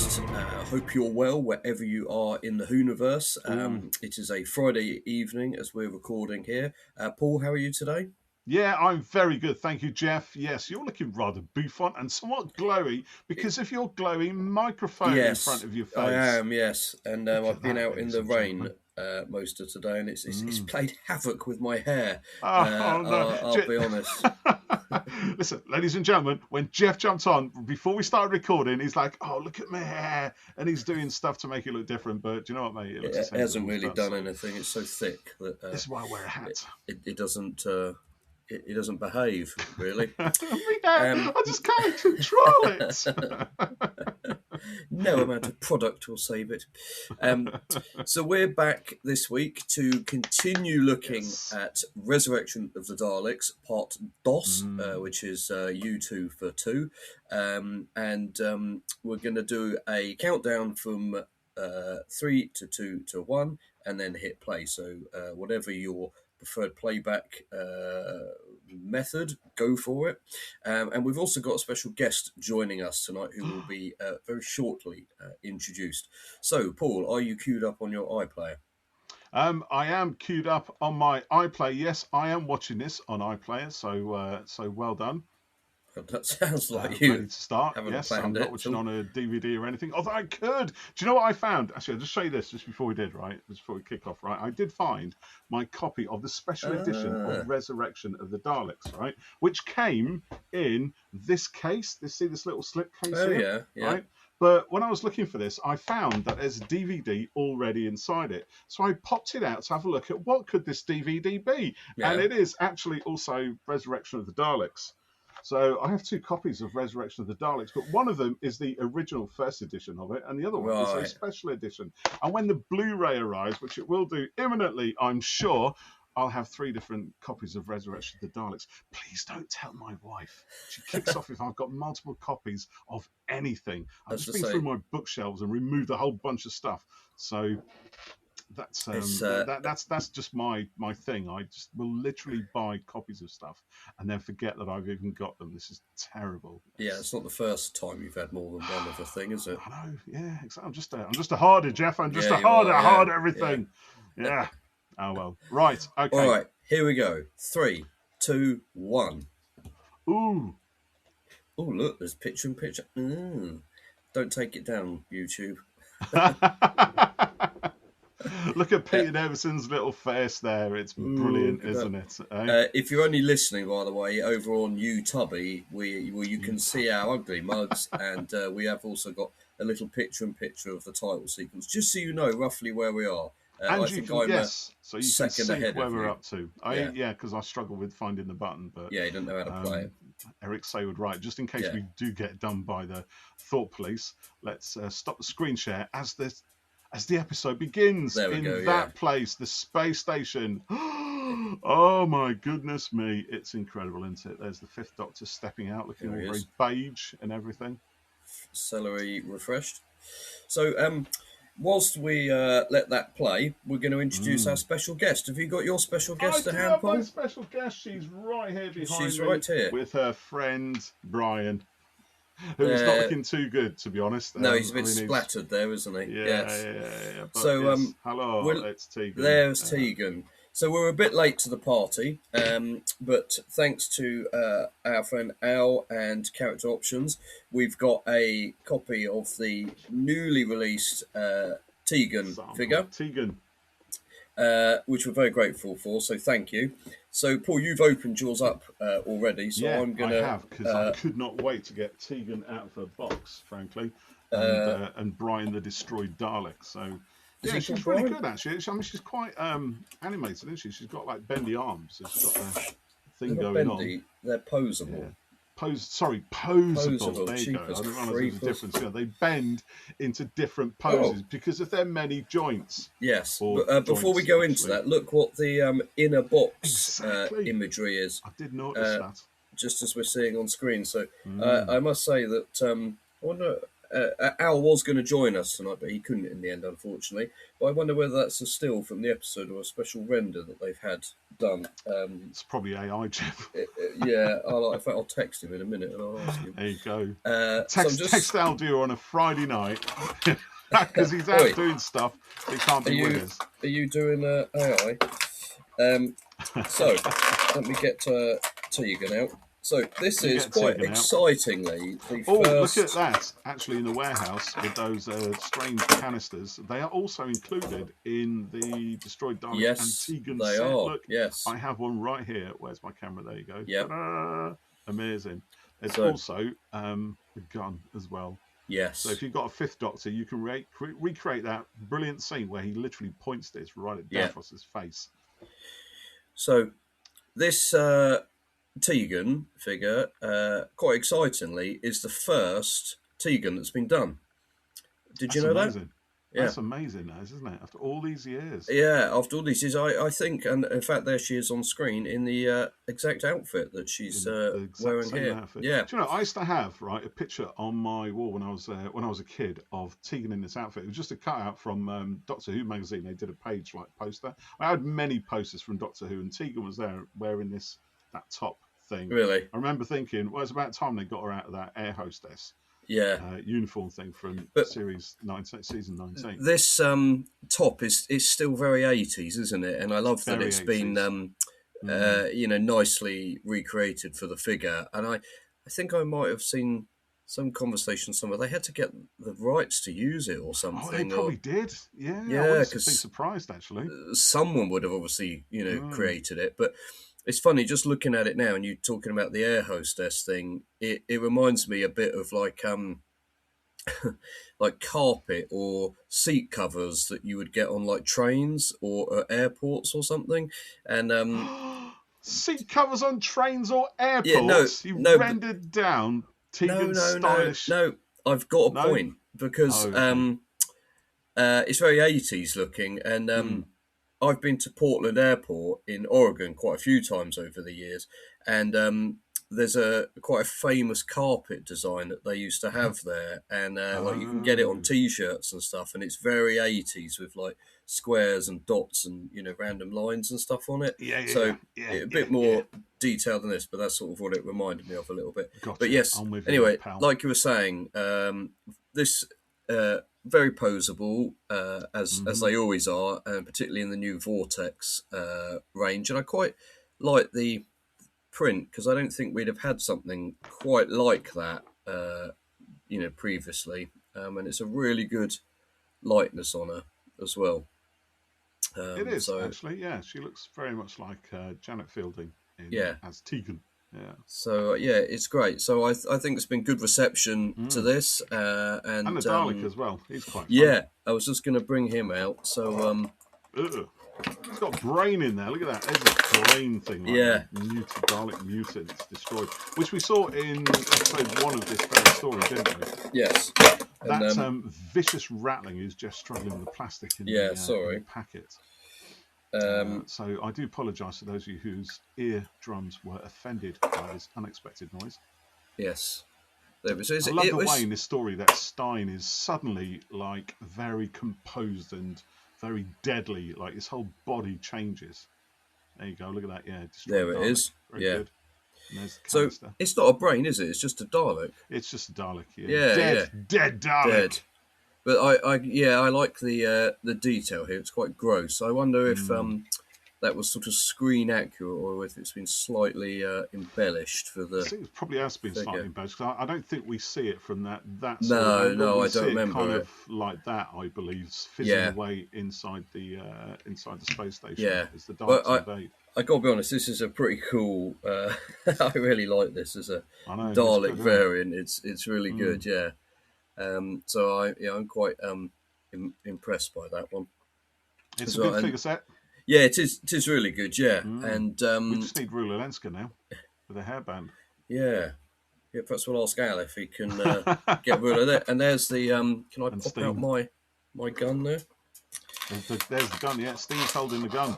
podcast. Hope you're well wherever you are in the Hooniverse. It is a Friday evening as we're recording here. Paul, how are you today? Yeah, I'm very good. Thank you, Jeff. Yes, you're looking rather bouffant and somewhat glowy because of your glowing microphone in front of your face. I am, yes. And I've been out in the rain most of today, and it's played havoc with my hair. No. I'll be honest. Listen, ladies and gentlemen, when Jeff jumped on, before we started recording, he's like, oh, look at my hair. And he's doing stuff to make it look different. But do you know what, mate? It hasn't really done anything. It's so thick that... this is why I wear a hat. It doesn't... It doesn't behave, really. I just can't control it. No amount of product will save it. So we're back this week to continue looking at Resurrection of the Daleks, part DOS, which is U2 for 2. And we're going to do a countdown from 3 to 2 to 1 and then hit play. So whatever your preferred playback method, go for it. And we've also got a special guest joining us tonight who will be very shortly introduced. So, Paul, are you queued up on your iPlayer? I am queued up on my iPlayer. Yes, I am watching this on iPlayer, so well done. That sounds like you ready to start. Yes, I'm not watching on a DVD or anything. Although I could. Do you know what I found? Actually, I'll just show you this just before we did, right? Just before we kick off, right? I did find my copy of the special edition of Resurrection of the Daleks, right? Which came in this case. See this little slip case here? Yeah. Right? But when I was looking for this, I found that there's a DVD already inside it. So I popped it out to have a look at what could this DVD be. Yeah. And it is actually also Resurrection of the Daleks. So I have 2 copies of Resurrection of the Daleks, but one of them is the original first edition of it, and the other one is a special edition. And when the Blu-ray arrives, which it will do imminently, I'm sure, I'll have 3 different copies of Resurrection of the Daleks. Please don't tell my wife. She kicks off if I've got multiple copies of anything. I've just been through my bookshelves and removed a whole bunch of stuff. So... That's just my thing. I just will literally buy copies of stuff and then forget that I've even got them. This is terrible. Yeah, it's not the first time you've had more than one of a thing, is it? I know. Yeah, exactly. I'm just a harder, Jeff. I'm just a harder, hard everything. Yeah. Oh well. Right. Okay. All right. Here we go. 3, 2, 1. Ooh. Oh, look. There's picture in picture. Don't take it down, YouTube. Look at Peter Nevison's little face there. It's brilliant, isn't it? If you're only listening, by the way, over on YouTubby, you can see our ugly mugs, and we have also got a little picture-in-picture of the title sequence, just so you know roughly where we are. And you can guess, so you can see where we're up to. Because I struggle with finding the button. But yeah, you don't know how to play it. Eric Saywood, right, just in case we do get done by the Thought Police, let's stop the screen share as the episode begins that place, the space station. Oh my goodness me, it's incredible, isn't it? There's the 5th Doctor stepping out, looking all very beige and everything. Celery refreshed. So, whilst we let that play, we're going to introduce our special guest. Have you got your special guest to hand, Paul? My special guest. She's right here behind me. She's right here with her friend Brian. Who's not looking too good, to be honest. No, he's a bit splattered there, isn't he? Yeah. So, hello, it's Tegan. There's Tegan. So we're a bit late to the party, but thanks to our friend Al and Character Options, we've got a copy of the newly released Tegan figure. Tegan. Which we're very grateful for, so thank you. So, Paul, you've opened yours up already, so I'm going to... I have, because I could not wait to get Tegan out of her box, frankly, and Brian the Destroyed Dalek. So, yeah, she's really good, actually. I mean, she's quite animated, isn't she? She's got, like, bendy arms. So she's got a thing going on. They're posable. Yeah. Posable. There you go. I didn't realise there was a difference. Yeah, they bend into different poses because of their many joints. Yes. But before we go into that, look what the inner box imagery is. I did notice that. Just as we're seeing on screen. So I must say that I wonder Al was going to join us tonight, but he couldn't in the end, unfortunately. But I wonder whether that's a still from the episode or a special render that they've had done. It's probably AI, Jeff. Yeah, in fact, I'll text him in a minute and I'll ask him. There you go. Text Aldu on a Friday night because he's out doing stuff. He can't be with us. Are you doing AI? So let me get Tegan out. So this is quite excitingly the first... look at that! Actually, in the warehouse with those strange canisters, they are also included in the Destroyed Dalek and Tegan they set. are. Look, yes, I have one right here. Where's my camera? There you go. Yeah, amazing. There's also a gun as well. Yes. So if you've got a Fifth Doctor, you can recreate that brilliant scene where he literally points this right at Davros's face. So this Tegan figure, quite excitingly, is the first Tegan that's been done. Did you know amazing. That? Yeah. That's amazing, isn't it? After all these years. Yeah, after all these years, I think, and in fact, there she is on screen in the exact outfit that she's wearing here. Outfit. Yeah. Do you know, I used to have a picture on my wall when I was a kid of Tegan in this outfit. It was just a cutout from Doctor Who magazine. They did a page poster. I had many posters from Doctor Who, and Tegan was there wearing that top thing. Really? I remember thinking, well, it's about time they got her out of that air hostess. Uniform thing from series 19, season 19. This top is still very 80s, isn't it? And I love that it's 80s. Been nicely recreated for the figure. And I think I might have seen some conversation somewhere. They had to get the rights to use it or something. Oh, they probably did. Yeah, I wouldn't be surprised actually. Someone would have obviously created it, but. It's funny, just looking at it now, and you talking about the air hostess thing. It reminds me a bit of like carpet or seat covers that you would get on like trains or airports or something. And seat covers on trains or airports. You rendered down Tegan's stylish. No, I've got a point because it's very 80s looking, and I've been to Portland Airport in Oregon quite a few times over the years, and there's quite a famous carpet design that they used to have there, and you can get it on T-shirts and stuff, and it's very 80s with like squares and dots and random lines and stuff on it. A bit more detailed than this, but that's sort of what it reminded me of a little bit. Gotcha. But yes, anyway, like you were saying, this. Very poseable, as they always are, and particularly in the new Vortex range. And I quite like the print because I don't think we'd have had something quite like that, previously. And it's a really good likeness on her as well. It is actually, yeah. She looks very much like Janet Fielding as Tegan. Yeah. So it's great. So I think it's been good reception to this, and the Dalek as well. He's quite fun. Yeah. I was just going to bring him out. So he's got a brain in there. Look at that. There's a brain thing. Dalek mutant destroyed, which we saw in episode 1 of this very story, didn't we? Yes. That vicious rattling is just struggling with the plastic in the packet. So I do apologise to those of you whose eardrums were offended by this unexpected noise. Yes. I love the way in this story that Stein is suddenly like very composed and very deadly. Like his whole body changes. There you go. Look at that. Yeah. There it is. Very good. So it's not a brain, is it? It's just a Dalek. It's just a Dalek. Dead Dalek. Dead. But I like the detail here. It's quite gross. I wonder if that was sort of screen accurate or if it's been slightly embellished for the. I think it probably has been slightly embellished. Because I don't think we see it from that. No, I don't remember kind of like that. I believe fizzing away inside the space station. Yeah, as the Daleks invade. I got to be honest. This is a pretty cool. I really like this as a Dalek good, variant. It's really good. Yeah. So I'm quite impressed by that one. It's a good figure set. Yeah, it is really good. Yeah, and we just need Rula Lenska now with a hairband. Yeah. Perhaps we'll ask Al if he can get rid of that. And there's the. Can I pop out my gun there? There's the gun. Yeah, Steve's holding the gun.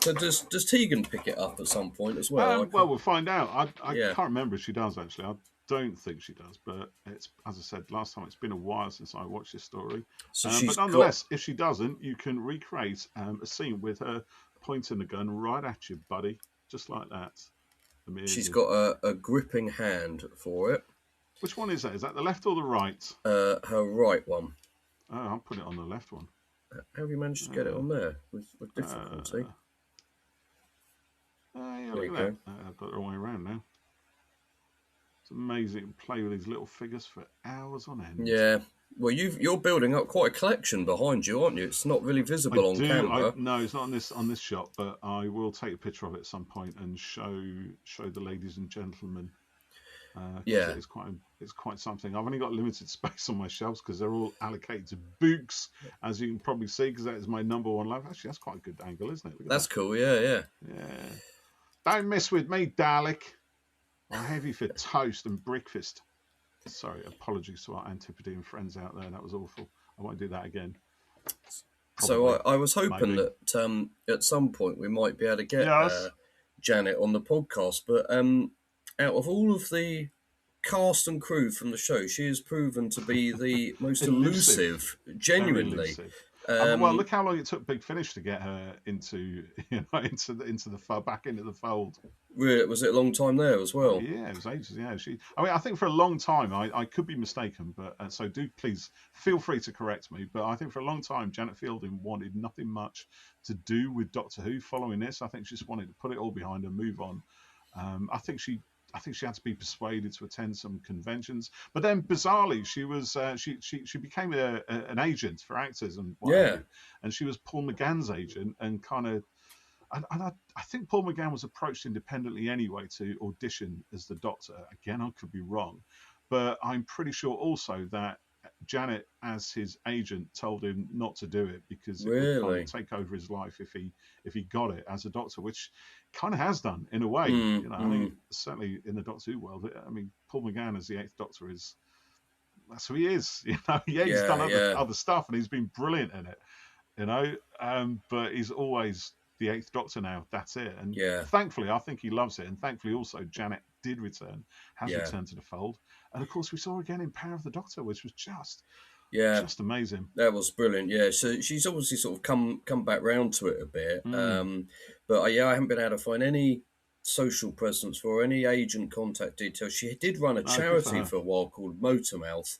So does Tegan pick it up at some point as well? Well, we'll find out. I can't remember if she does actually. don't think she does, but it's, as I said last time, it's been a while since I watched this story. So But nonetheless, if she doesn't, you can recreate a scene with her pointing the gun right at you, buddy, just like that. Amazing. She's got a gripping hand for it. Which one is that? Is that the left or the right? Her right one. Oh, I'll put it on the left one. How have you managed to get it on there with difficulty? Yeah, look at that. I've got it the wrong way around now. It's amazing to play with these little figures for hours on end. Yeah. Well, you're building up quite a collection behind you, aren't you? It's not really visible on camera. No, it's not on this shot, but I will take a picture of it at some point and show the ladies and gentlemen. Yeah, it's quite something. I've only got limited space on my shelves because they're all allocated to books, as you can probably see, because that is my number one love. Actually, that's quite a good angle, isn't it? That's cool. Yeah. Don't mess with me, Dalek. I'll have you for toast and breakfast. Sorry, apologies to our Antipodean friends out there. That was awful. I won't do that again. Probably. So I was hoping that at some point we might be able to get Janet on the podcast, but out of all of the cast and crew from the show, she has proven to be the most elusive, genuinely. Well, look how long it took Big Finish to get her into back into the fold. Was it a long time there as well? Yeah, it was ages. Yeah, I think for a long time, I could be mistaken, but so do please feel free to correct me. But I think for a long time, Janet Fielding wanted nothing much to do with Doctor Who. Following this, I think she just wanted to put it all behind her, move on. I think she had to be persuaded to attend some conventions, but then bizarrely she was she became an agent for actors and and she was Paul McGann's agent and kind of. And I think Paul McGann was approached independently anyway to audition as the Doctor. Again, I could be wrong, but I'm pretty sure also that Janet, as his agent, told him not to do it because it would kind of take over his life if he got it as a Doctor, which kind of has done in a way. I mean, certainly in the Doctor Who world. I mean, Paul McGann as the Eighth Doctor that's who he is. He's done other stuff and he's been brilliant in it. But he's always the Eighth Doctor now. That's it. And thankfully, I think he loves it. And thankfully, also Janet did return, has returned to the fold. And of course, we saw her again in Power of the Doctor, which was just amazing. That was brilliant. Yeah, so she's obviously sort of come back round to it a bit. But I haven't been able to find any social presence for any agent contact details. She did run a charity for a while called Motormouth.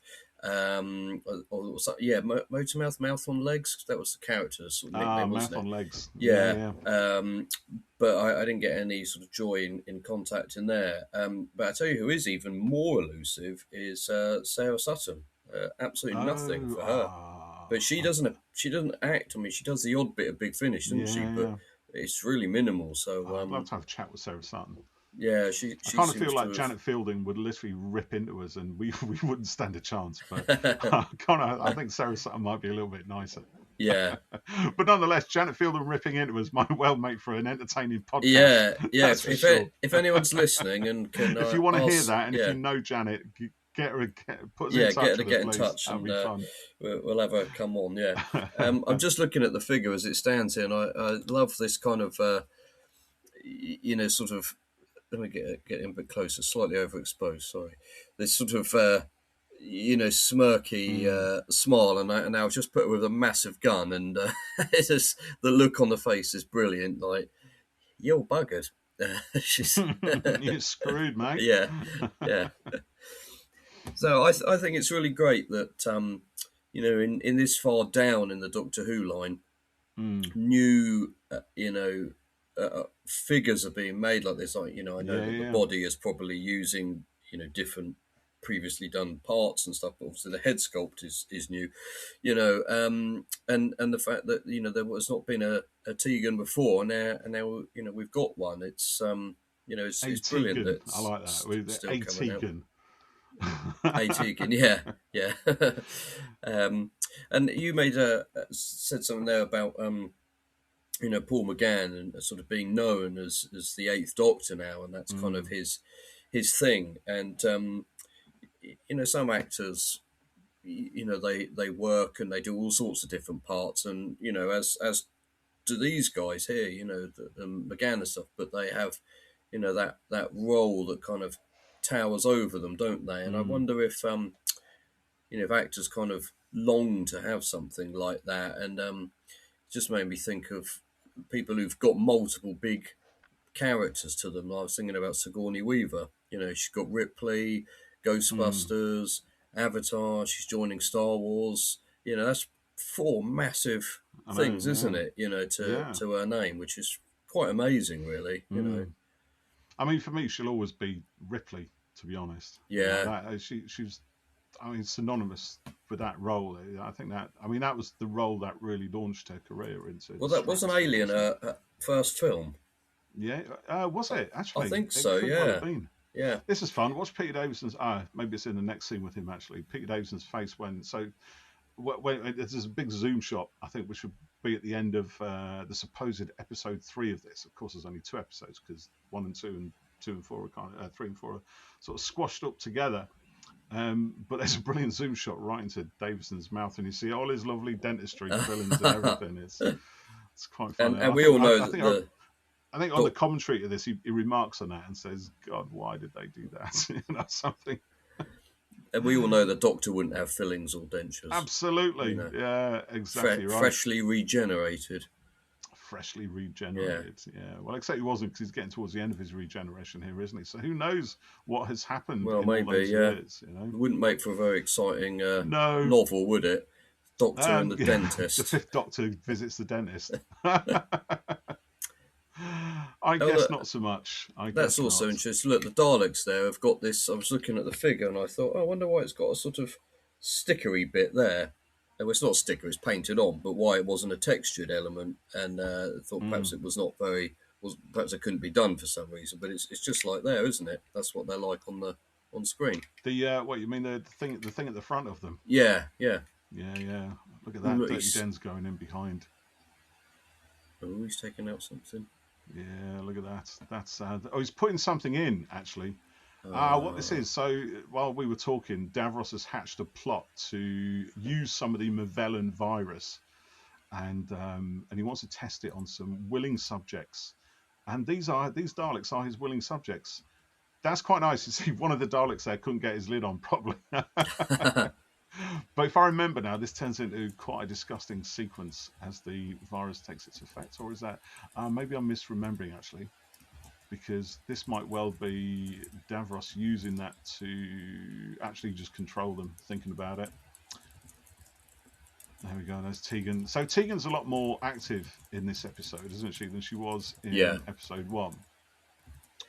Motormouth, Mouth on Legs. That was the character's sort of nickname, wasn't Mouth it? on Legs. Yeah. But I didn't get any sort of joy in contact in there. But I tell you who is even more elusive is Sarah Sutton. Absolutely nothing for her. But she doesn't act. I mean, she does the odd bit of Big Finish, doesn't she? But it's really minimal. So I'd love to have a chat with Sarah Sutton. Yeah, she I kind of feel like Janet Fielding would literally rip into us, and we wouldn't stand a chance. But I think Sarah Sutton might be a little bit nicer. Yeah, but nonetheless, Janet Fielding ripping into us might well make for an entertaining podcast. Yeah. If anyone's listening and can, if you want to hear that, and if you know Janet, get her in touch. And we'll have her come on. Yeah, I'm just looking at the figure as it stands here, and I love this kind of sort of. Let me get in a bit closer, slightly overexposed. Sorry, this sort of smirky smile, and I was just put with a massive gun, and it's just, the look on the face is brilliant. Like, you're buggered. You're screwed, mate. Yeah. So I think it's really great that in this far down in the Doctor Who line, new figures are being made like this. Like, I know that the body is probably using different previously done parts and stuff, but obviously the head sculpt is new, and the fact that there was not been a Tegan before, and now we've got one. It's it's brilliant. That I like that. With a Tegan. A Tegan, yeah. And you said something there about Paul McGann and sort of being known as the Eighth Doctor now, and that's kind of his thing. And some actors, they work and they do all sorts of different parts, and as do these guys here, the McGann and stuff, but they have that role that kind of towers over them, don't they? And I wonder if if actors kind of long to have something like that, and just made me think of people who've got multiple big characters to them. I was thinking about Sigourney Weaver. She's got Ripley, Ghostbusters, Avatar. She's joining Star Wars. That's 4 massive things, isn't it? To her name, which is quite amazing, really. I mean, for me, she'll always be Ripley, to be honest. Yeah. She's, I mean, synonymous with that role. I think that was the role that really launched her career into. Well, that wasn't Alien her first film. Yeah, was it actually? I think so. Could well have been. Yeah. This is fun. Watch Peter Davison's. Maybe it's in the next scene with him actually. Peter Davison's face when there's a big zoom shot, I think, which would be at the end of the supposed episode 3 of this. Of course, there's only 2 episodes because 1 and 2 and 2 and 4 are 3 and 4 are sort of squashed up together. But there's a brilliant zoom shot right into Davison's mouth, and you see all his lovely dentistry fillings and everything. It's quite funny. And we all know I think on the commentary to this, he remarks on that and says, "God, why did they do that?" Something. And we all know the Doctor wouldn't have fillings or dentures. Absolutely, yeah, exactly right. Freshly regenerated. Freshly regenerated, yeah. Well, except he wasn't, because he's getting towards the end of his regeneration here, isn't he? So who knows what has happened? Well, in maybe, all those years, It wouldn't make for a very exciting novel, would it? Doctor and the dentist. The 5th Doctor visits the dentist. I guess not so much. That's also interesting. Look, the Daleks there have got this. I was looking at the figure and I thought, I wonder why it's got a sort of stickery bit there. Well, it's not a sticker, it's painted on, but why it wasn't a textured element. And I thought perhaps it was not very, perhaps it couldn't be done for some reason, but it's just like there, isn't it? That's what they're like on screen. What you mean, the thing at the front of them? Yeah. Look at that, Dirty Den's going in behind. Oh, he's taking out something. Yeah, look at that. That's he's putting something in, actually. What this is, so while we were talking, Davros has hatched a plot to use some of the Mavellan virus, and he wants to test it on some willing subjects. And these Daleks are his willing subjects. That's quite nice. You see, one of the Daleks there couldn't get his lid on properly. But if I remember now, this turns into quite a disgusting sequence as the virus takes its effect. Or is that... maybe I'm misremembering, actually. Because this might well be Davros using that to actually just control them, thinking about it. There we go, there's Tegan. So Tegan's a lot more active in this episode, isn't she, than she was in episode 1.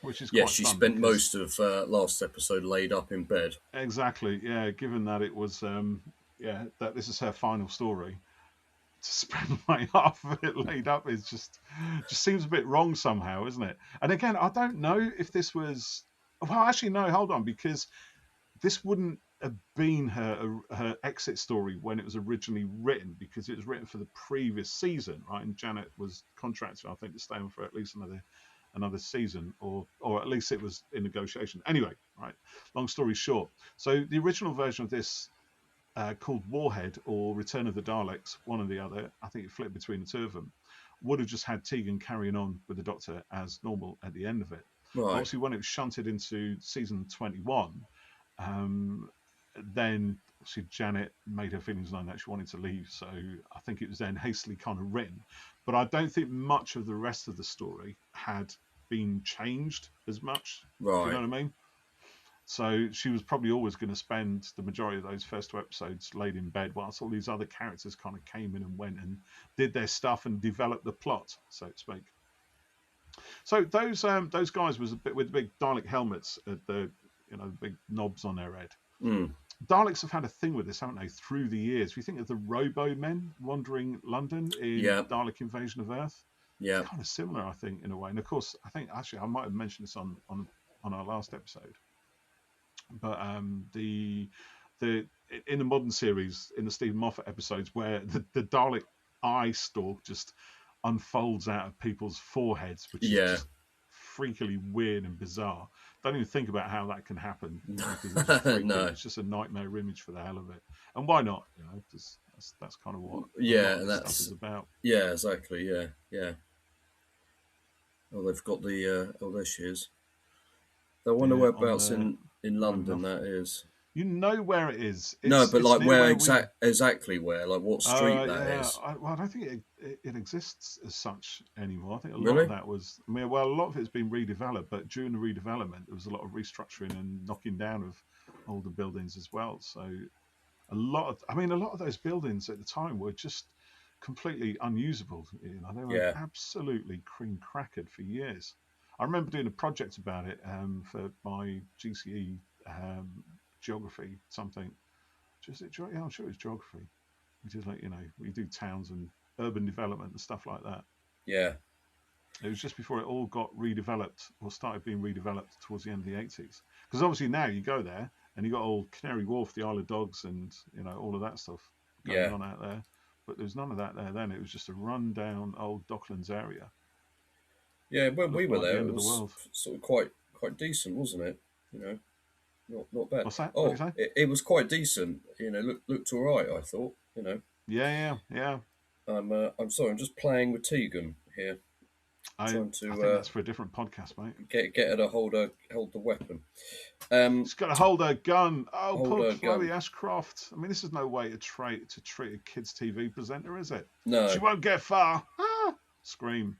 Which is quite fun. She spent most of last episode laid up in bed. Exactly, yeah, given that it was, that this is her final story. To spend like half of it laid up is just seems a bit wrong somehow, isn't it? And again, I don't know if this was... Well, actually, no, hold on, because this wouldn't have been her exit story when it was originally written, because it was written for the previous season, right? And Janet was contracted, I think, to stay on for at least another season, or at least it was in negotiation. Anyway, right, long story short. So the original version of this, called Warhead or Return of the Daleks, one or the other, I think it flipped between the 2 of them, would have just had Tegan carrying on with the Doctor as normal at the end of it. Right. Obviously, when it was shunted into season 21, then obviously Janet made her feelings known that she wanted to leave, so I think it was then hastily kind of written. But I don't think much of the rest of the story had been changed as much. Right. You know what I mean? So she was probably always going to spend the majority of those first 2 episodes laid in bed, whilst all these other characters kind of came in and went and did their stuff and developed the plot, so to speak. So those guys with the big Dalek helmets, the big knobs on their head. Mm. Daleks have had a thing with this, haven't they, through the years? If you think of the Robo Men wandering London in Dalek Invasion of Earth, it's kind of similar, I think, in a way. And of course, I think actually I might have mentioned this on our last episode. But in the modern series, in the Stephen Moffat episodes, where the Dalek eye stalk just unfolds out of people's foreheads, which is just freakily weird and bizarre. Don't even think about how that can happen. No. It's just a nightmare image for the hell of it. And why not? Because that's kind of what stuff is about. Yeah, exactly. Yeah. Oh, they've got the... there she is. I wonder whereabouts in In London, that is. You know where it is. No, but it's like near where we... exactly where? Like what street that yeah. is? I don't think it exists as such anymore. I think a lot Really? of that was... I mean, well, a lot of it's been redeveloped, but during the redevelopment, there was a lot of restructuring and knocking down of older buildings as well. So a lot of those buildings at the time were just completely unusable. You know, they were Yeah. absolutely cream crackered for years. I remember doing a project about it for my GCE geography something. Yeah, I'm sure it was geography. Which is like, you know, we do towns and urban development and stuff like that. Yeah. It was just before it all got redeveloped or started being redeveloped towards the end of the 80s. Because obviously now you go there and you got old Canary Wharf, the Isle of Dogs, and you know all of that stuff going on out there. But there was none of that there then. It was just a run-down old Docklands area. Yeah, when we Looked were like the there, end it of the was world. sort of quite decent, wasn't it? You know, not bad. What's that? What do you Oh, say? it was quite decent. You know, looked all right. I thought. You know. Yeah. I'm sorry. I'm just playing with Tegan here, I trying think to that's for a different podcast, mate. get her to hold the weapon. She's got to hold her gun. Oh, Hold poor her Chloe gun. Ashcroft. I mean, this is no way to treat a kids' TV presenter, is it? No. She won't get far. Ah! Scream.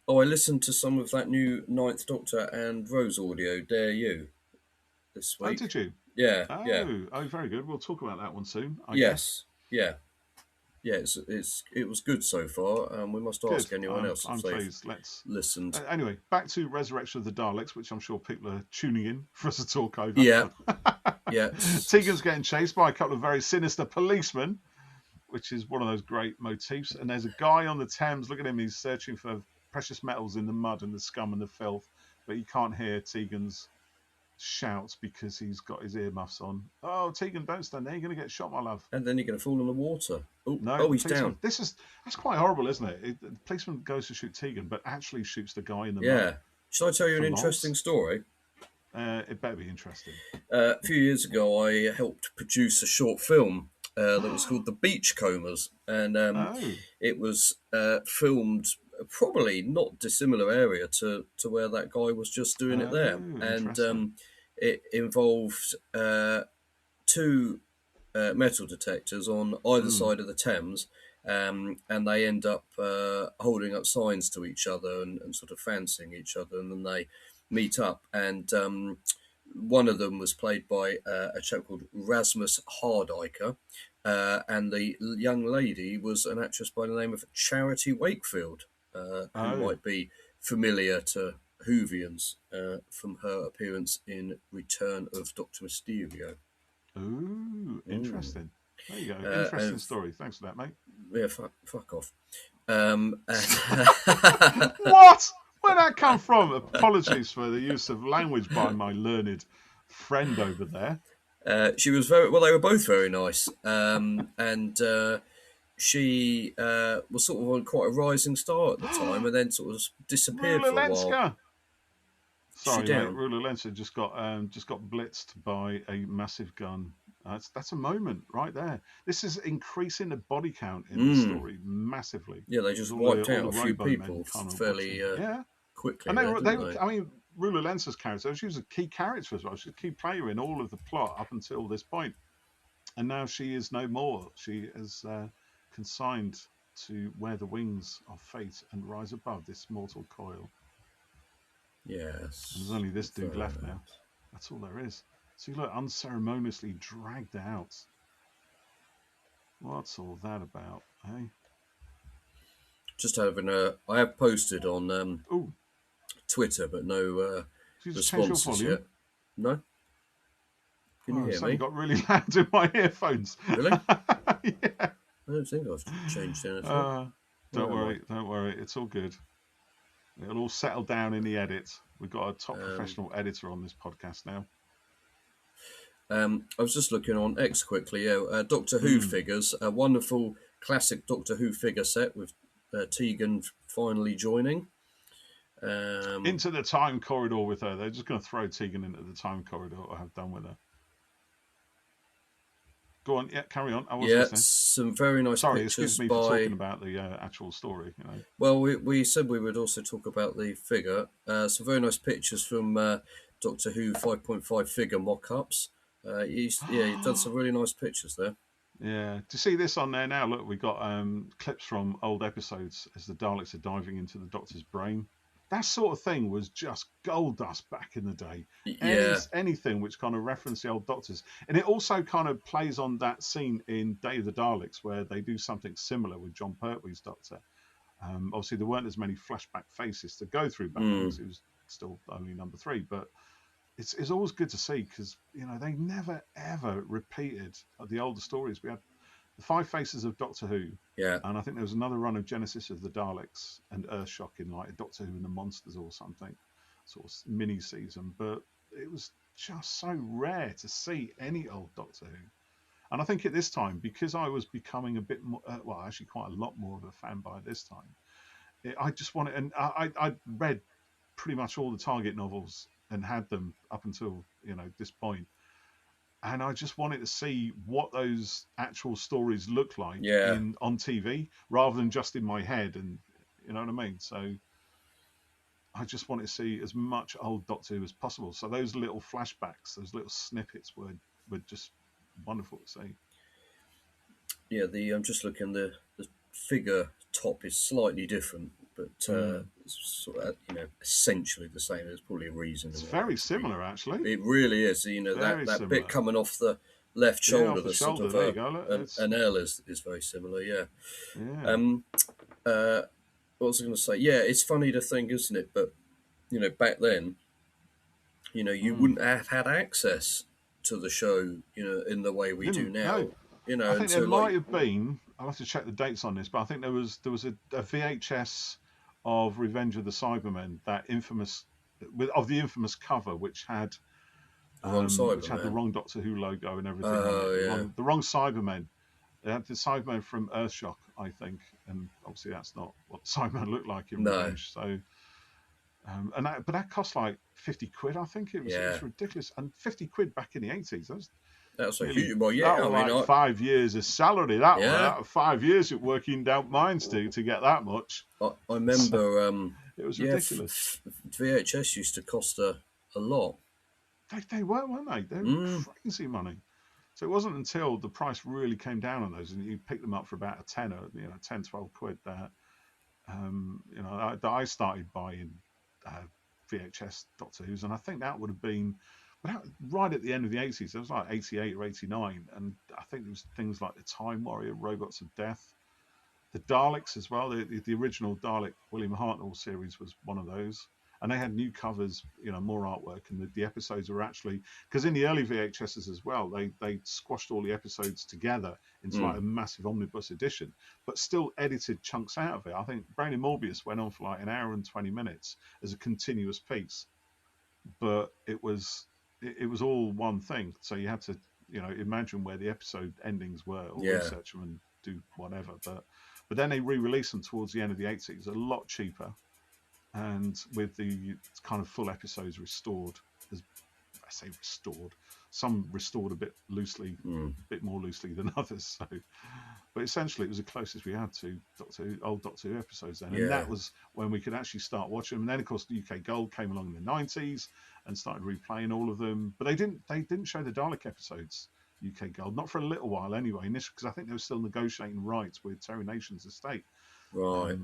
Oh, I listened to some of that new Ninth Doctor and Rose audio. Dare you this Oh, week? did you? Yeah. Oh, very good. We'll talk about that one soon, I Yes. guess. Yeah. It was good so far. We must Good. ask anyone else I'm if they've pleased. Let's. listened. Anyway, back to Resurrection of the Daleks, which I'm sure people are tuning in for us to talk over. Yeah. Yeah. Tegan's getting chased by a couple of very sinister policemen, which is one of those great motifs. And there's a guy on the Thames. Look at him. He's searching for precious metals in the mud and the scum and the filth, but he can't hear Tegan's shouts because he's got his earmuffs on. Oh, Tegan, don't stand there. You're going to get shot, my love. And then you're going to fall in the water. No, He's down. That's quite horrible, isn't it? The policeman goes to shoot Tegan, but actually shoots the guy in the Yeah. mud. Should I tell you an For interesting lols? story? It better be interesting. A few years ago, I helped produce a short film that was called The Beachcombers, and it was filmed probably not dissimilar area to where that guy was just doing it there, and it involved two metal detectors on either side of the Thames, and they end up holding up signs to each other and sort of fancying each other, and then they meet up, and one of them was played by a chap called Rasmus Hardiker, and the young lady was an actress by the name of Charity Wakefield, who might be familiar to Whovians from her appearance in Return of Dr. Mysterio. Ooh, interesting. There you go. Interesting story. Thanks for that, mate. Yeah, fuck off. What? Where'd that come from? Apologies for the use of language by my learned friend over there. She was very well. They were both very nice, and she was sort of on quite a rising star at the time, and then sort of disappeared for a while. Sorry, mate. Rula Lenska just got blitzed by a massive gun. That's a moment right there. This is increasing the body count in the story massively. Yeah, they just wiped out a few people fairly quickly. And I mean, Rula Lenska's character, she was a key character as well. She's a key player in all of the plot up until this point. And now she is no more. She is consigned to wear the wings of fate and rise above this mortal coil. Yes. And there's only this dude left now. That's all there is. So you look unceremoniously dragged out. What's all that about, eh? Just having I have posted on Twitter, but no responses yet. No? Can you hear me? Got really loud in my earphones. Really? Yeah. I don't think I've changed anything. Don't worry. It's all good. It'll all settle down in the edit. We've got a top professional editor on this podcast now. I was just looking on X quickly. Doctor Who figures, a wonderful classic Doctor Who figure set with Tegan finally joining. Into the time corridor with her. They're just going to throw Tegan into the time corridor or have done with her. Go on, yeah, carry on. I was Yeah, listening. some very nice Sorry, pictures excuse me by... for talking about the actual story. You know. Well, we said we would also talk about the figure. Some very nice pictures from Doctor Who 5.5 figure mock-ups. You've done some really nice pictures there. Yeah. To see this on there now, look, we got clips from old episodes as the Daleks are diving into the Doctor's brain. That sort of thing was just gold dust back in the day. Yeah. Anything which kind of referenced the old Doctors. And it also kind of plays on that scene in Day of the Daleks where they do something similar with John Pertwee's Doctor. Obviously, there weren't as many flashback faces to go through back then because it was still only number 3. But it's always good to see because, you know, they never, ever repeated the older stories. We had the 5 Faces of Doctor Who. Yeah. And I think there was another run of Genesis of the Daleks and Earthshock in like Doctor Who and the Monsters or something, sort of mini season. But it was just so rare to see any old Doctor Who. And I think at this time, because I was becoming a bit more, well, actually quite a lot more of a fan by this time, I just wanted, and I read pretty much all the Target novels and had them up until, you know, this point. And I just wanted to see what those actual stories look like on TV rather than just in my head. And you know what I mean? So I just wanted to see as much old Doctor Who as possible. So those little flashbacks, those little snippets were just wonderful to see. Yeah, I'm just looking, the figure top is slightly different, but it's sort of, you know, essentially the same. There's probably a reason. It's very similar, actually. It really is. You know, that bit coming off the left shoulder, the shoulder, sort of there you go. an L is very similar. Yeah. Yeah. What was I going to say? Yeah, it's funny to think, isn't it? But you know, back then, you know, you wouldn't have had access to the show, you know, in the way we do now. No. You know, I think there might have been. I'll have to check the dates on this, but I think there was a VHS of Revenge of the Cybermen, that infamous of the infamous cover, which had the wrong Doctor Who logo and everything. The wrong Cybermen. They had the Cybermen from Earthshock, I think, and obviously that's not what the Cybermen looked like in Revenge. So, but that cost like 50 quid, I think. It was ridiculous, and 50 quid back in the 80s. That's a huge. Well, yeah, that was like 5 years of salary. That was 5 years of working down mines to get that much. I remember. It was ridiculous. VHS used to cost a lot. They weren't they? They were crazy money. So it wasn't until the price really came down on those, and you picked them up for about a tenner, 10, 12 quid, that I started buying VHS Doctor Who's, and I think that would have been right at the end of the 80s. It was like 88 or 89, and I think there was things like the Time Warrior, Robots of Death, the Daleks as well. The original Dalek William Hartnell series was one of those. And they had new covers, more artwork, and the episodes were actually, because in the early VHSs as well, they squashed all the episodes together into like a massive omnibus edition, but still edited chunks out of it. I think Brain and Morbius went on for like an hour and 20 minutes as a continuous piece, but it was all one thing. So you had to, imagine where the episode endings were, or research them and do whatever. But then they re-released them towards the end of the 80s, a lot cheaper. And with the kind of full episodes restored, I say restored, some restored a bit loosely, a bit more loosely than others. So, but essentially, it was the closest we had to old Doctor Who episodes then, and that was when we could actually start watching them. And then, of course, the UK Gold came along in the 90s and started replaying all of them. But they didn't show the Dalek episodes. UK Gold, not for a little while anyway, because I think they were still negotiating rights with Terry Nation's estate. Right.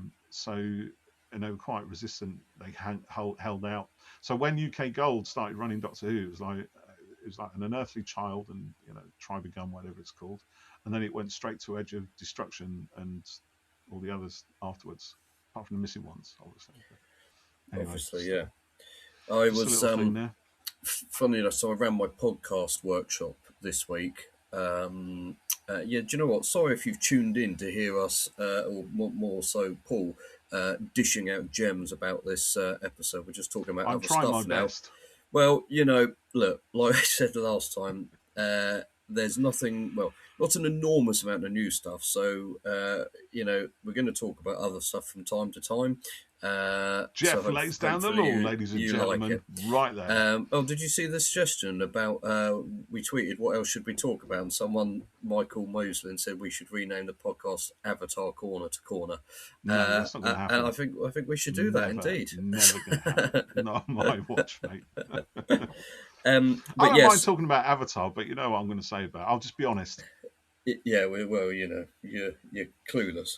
And they were quite resistant. They held out. So when UK Gold started running Doctor Who, it was like an Unearthly Child and Tribegun, whatever it's called, and then it went straight to Edge of Destruction and all the others afterwards, apart from the missing ones, obviously. Anyway, obviously, yeah. I was funny enough. So I ran my podcast workshop this week. Do you know what? Sorry if you've tuned in to hear us, or more so, Paul, dishing out gems about this episode. We're just talking about other stuff now. Best. Well, look, like I said the last time, there's not an enormous amount of new stuff. So, we're going to talk about other stuff from time to time. Geoff lays down the law, ladies and gentlemen, right there. Did you see the suggestion about, we tweeted, what else should we talk about? And someone, Michael Moslin, said we should rename the podcast Avatar Corner to Corner. No, that's not going to happen. And I think we should do that, indeed. Never going to happen. Not on my watch, mate. But I don't mind talking about Avatar, but you know what I'm going to say about it. I'll just be honest. Yeah, well, you're clueless.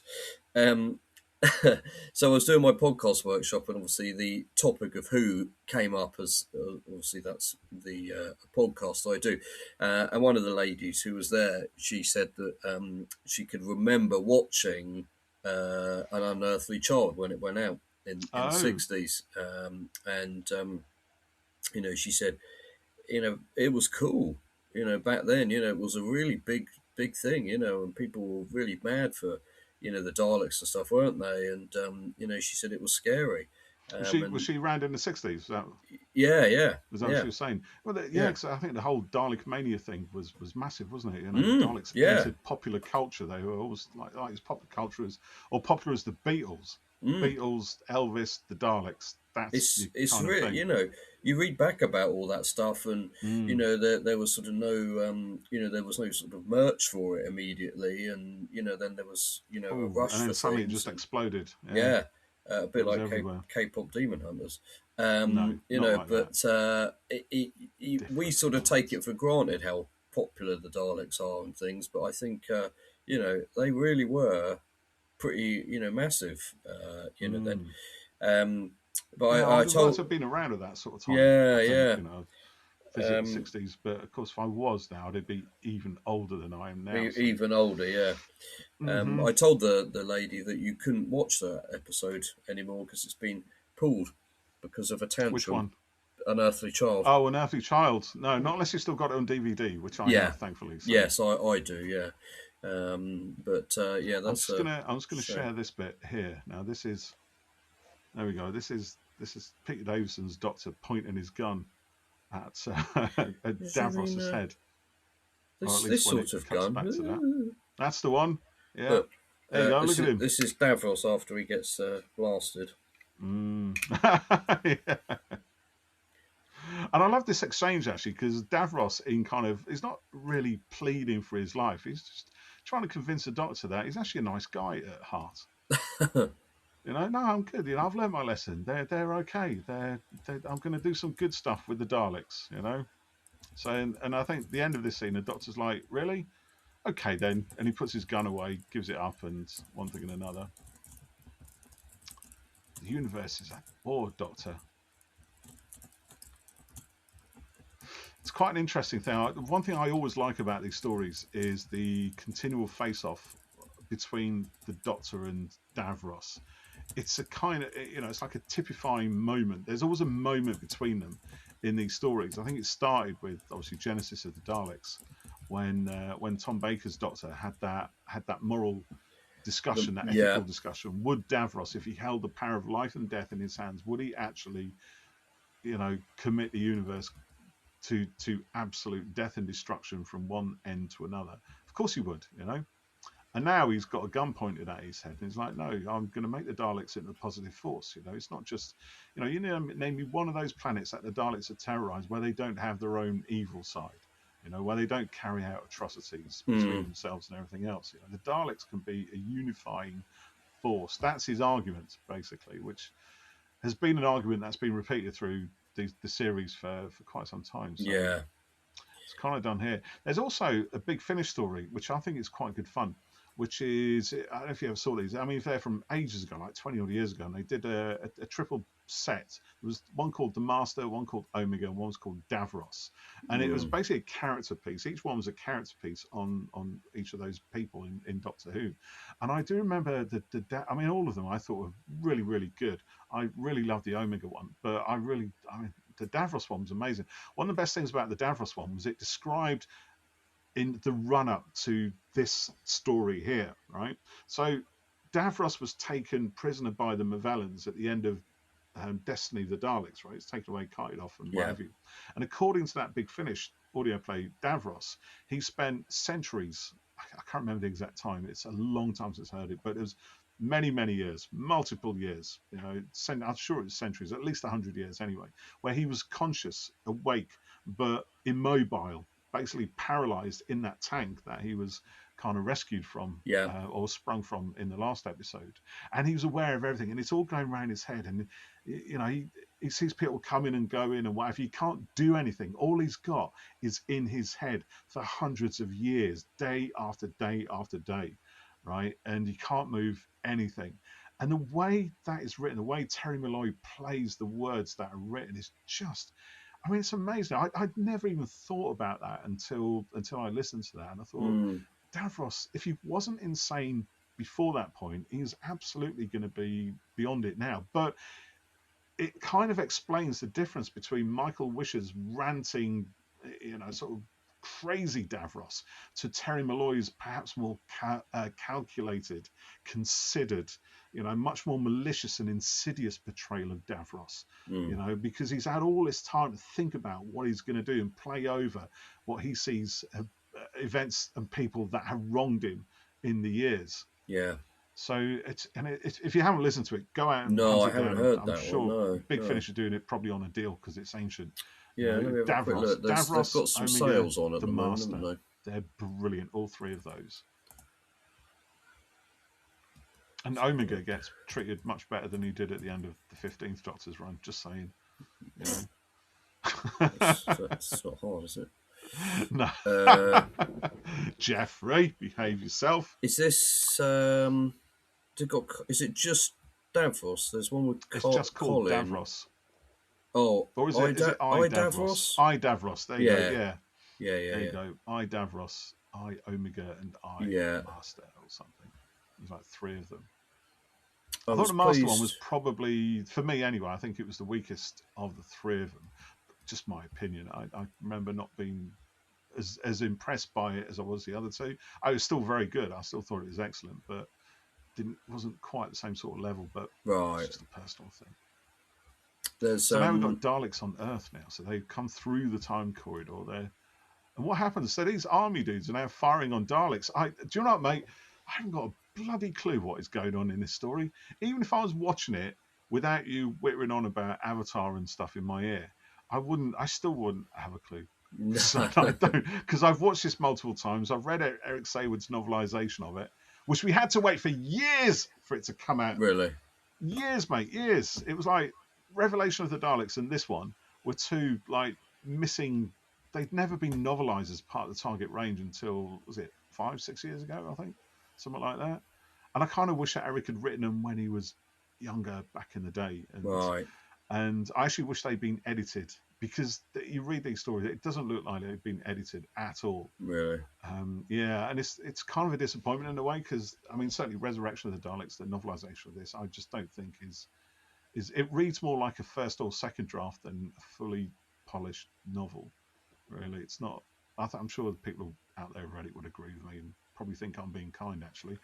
So I was doing my podcast workshop, and obviously the topic of Who came up as obviously that's the podcast I do. And one of the ladies who was there, she said that she could remember watching An Unearthly Child when it went out in the 60s. She said, it was cool. Back then, it was a really big thing, and people were really mad for the Daleks and stuff, weren't they? And she said it was scary. Was she around in the 60s? Yeah. Was that what she was saying? Well, because I think the whole Dalek Mania thing was massive, wasn't it? Daleks entered popular culture. They were always like as popular culture or popular as the Beatles. Beatles, Elvis, the Daleks. It's really, you read back about all that stuff, and there was sort of no, there was no sort of merch for it immediately, and then there was a rush, and then suddenly it just exploded. A bit like K-pop Demon Hunters, we sort of take it for granted how popular the Daleks are and things, but I think they really were pretty massive, then. But I told I've been around at that sort of time. Visit the 60s, but of course, if I was now, I'd be even older than I am now. Even older, yeah. I told the lady that you couldn't watch that episode anymore because it's been pulled because of a tantrum. Which one? Unearthly Child. Oh, Unearthly Child. No, not unless you've still got it on DVD, which I have, thankfully. So. Yes, I do, yeah. That's. I'm just gonna share this bit here. Now, this is. There we go. This is Peter Davison's Doctor pointing his gun at Davros' head. This sort of gun. Back to that. That's the one. Yeah. There you go. Look at him. This is Davros after he gets blasted. Yeah. And I love this exchange actually because Davros he's not really pleading for his life. He's just trying to convince the Doctor that he's actually a nice guy at heart. No, I'm good. I've learned my lesson. They're okay. I'm going to do some good stuff with the Daleks. So and I think the end of this scene, the Doctor's like, really? Okay then, and he puts his gun away, gives it up, and one thing and another. The universe is at war, Doctor. It's quite an interesting thing. One thing I always like about these stories is the continual face-off between the Doctor and Davros. It's a kind of, it's like a typifying moment. There's always a moment between them in these stories. I think it started with obviously Genesis of the Daleks, when Tom Baker's Doctor had that moral discussion, that ethical discussion. Would Davros, if he held the power of life and death in his hands, would he actually, commit the universe to absolute death and destruction from one end to another? Of course he would, And now he's got a gun pointed at his head, and he's like, "No, I'm going to make the Daleks into a positive force." It's not just, name me one of those planets that the Daleks are terrorized where they don't have their own evil side, where they don't carry out atrocities between themselves and everything else. The Daleks can be a unifying force. That's his argument, basically, which has been an argument that's been repeated through the series for quite some time. So it's kind of done here. There's also a Big Finish story, which I think is quite good fun. Which is, I don't know if you ever saw these. I mean, they're from ages ago, like 20 odd years ago, and they did a triple set. There was one called The Master, one called Omega, and one was called Davros. And it was basically a character piece. Each one was a character piece on each of those people in Doctor Who. And I do remember all of them I thought were really, really good. I really loved the Omega one, but the Davros one was amazing. One of the best things about the Davros one was it described in the run-up to this story here, right? So Davros was taken prisoner by the Movellans at the end of Destiny of the Daleks, right? It's taken away, carted off, and what have you. And according to that Big Finish audio play, Davros, he spent centuries, I can't remember the exact time, it's a long time since I heard it, but it was many, many years, multiple years, I'm sure it was centuries, at least 100 years anyway, where he was conscious, awake, but immobile, basically paralyzed in that tank that he was kind of rescued from, Yeah. or sprung from in the last episode. And he was aware of everything, and it's all going around his head. And he sees people come in and go in and whatever. He can't do anything. All he's got is in his head for hundreds of years, day after day after day, right? And he can't move anything. And the way that is written, the way Terry Malloy plays the words that are written is just, I mean, it's amazing. I'd never even thought about that until I listened to that. And I thought, Davros, if he wasn't insane before that point, he's absolutely going to be beyond it now. But it kind of explains the difference between Michael Wisher's ranting, sort of crazy Davros, to Terry Malloy's perhaps more calculated, considered, much more malicious and insidious portrayal of Davros, because he's had all this time to think about what he's going to do and play over what he sees events and people that have wronged him in the years. Yeah. So if you haven't listened to it, go out and no, I hunt it haven't down. heard I'm that sure one. No, Big Finish are doing it probably on a deal because it's ancient. Yeah, let me have a quick look. They've got some sales on at the moment, haven't they? They're brilliant, all three of those. And Omega gets treated much better than he did at the end of the 15th Doctor's run. Just saying. That's not hard, is it? No. Jeffrey, behave yourself. Is this is it just Davros? There's one with It's just called Colin. Davros. Oh, or is it I Davros? I Davros. There you go. Yeah. There you go. I Davros, I Omega, and I Master or something. There's like three of them. I thought the Master one was probably, for me anyway, I think it was the weakest of the three of them. Just my opinion. I remember not being as impressed by it as I was the other two. I was still very good. I still thought it was excellent, but wasn't quite the same sort of level. But it's just a personal thing. So now we've got Daleks on Earth now, so they've come through the time corridor there. And what happens? So these army dudes are now firing on Daleks. Do you know what, mate? I haven't got a bloody clue what is going on in this story. Even if I was watching it without you whittering on about Avatar and stuff in my ear, I still wouldn't have a clue. No. So I don't, because I've watched this multiple times. I've read Eric Saywood's novelisation of it, which we had to wait for years for it to come out. Really? Years, mate, years. It was like Revelation of the Daleks and this one were two like missing. They'd never been novelised as part of the target range until, was it 5-6 years ago, I think, something like that. And I kind of wish that Eric had written them when he was younger back in the day. Right. And I actually wish they'd been edited, because you read these stories, it doesn't look like they've been edited at all. Really? Yeah, and it's kind of a disappointment in a way, because I mean, certainly Resurrection of the Daleks, the novelisation of this, I just don't think is it reads more like a first or second draft than a fully polished novel. Really, it's not. I'm sure the people out there Reddit would agree with me and probably think I'm being kind, actually.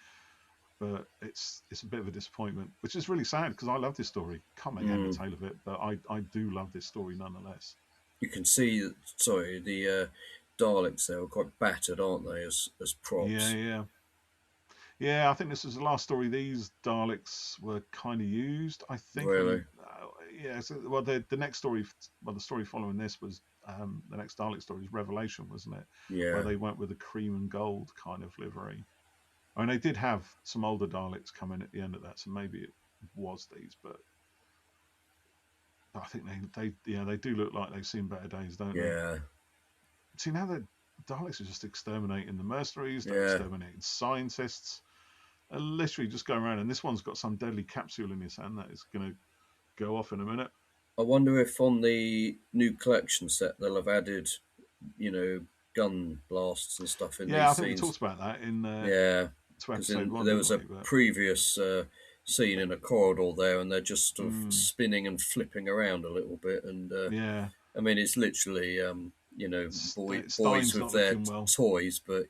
But it's a bit of a disappointment, which is really sad, because I love this story. Can't make head or tail of it, but I do love this story nonetheless. You can see, the Daleks there are quite battered, aren't they, as props? Yeah, I think this was the last story these Daleks were kind of used, I think. Really? Well, the next story, the story following this was, the next Dalek story is Revelation, wasn't it? Yeah. Where they went with the cream and gold kind of livery. I mean, they did have some older Daleks come in at the end of that, so maybe it was these, but I think they do look like they've seen better days, don't they? Yeah. See, now the Daleks are just exterminating the mercenaries, they're exterminating scientists. They're literally just going around, and this one's got some deadly capsule in his hand that is going to go off in a minute. I wonder if on the new collection set they'll have added, gun blasts and stuff in these scenes. Yeah, I think we talked about that in episode 1. There was a previous scene in a corridor there, and they're just sort of spinning and flipping around a little bit. And I mean, it's literally boys with their toys, but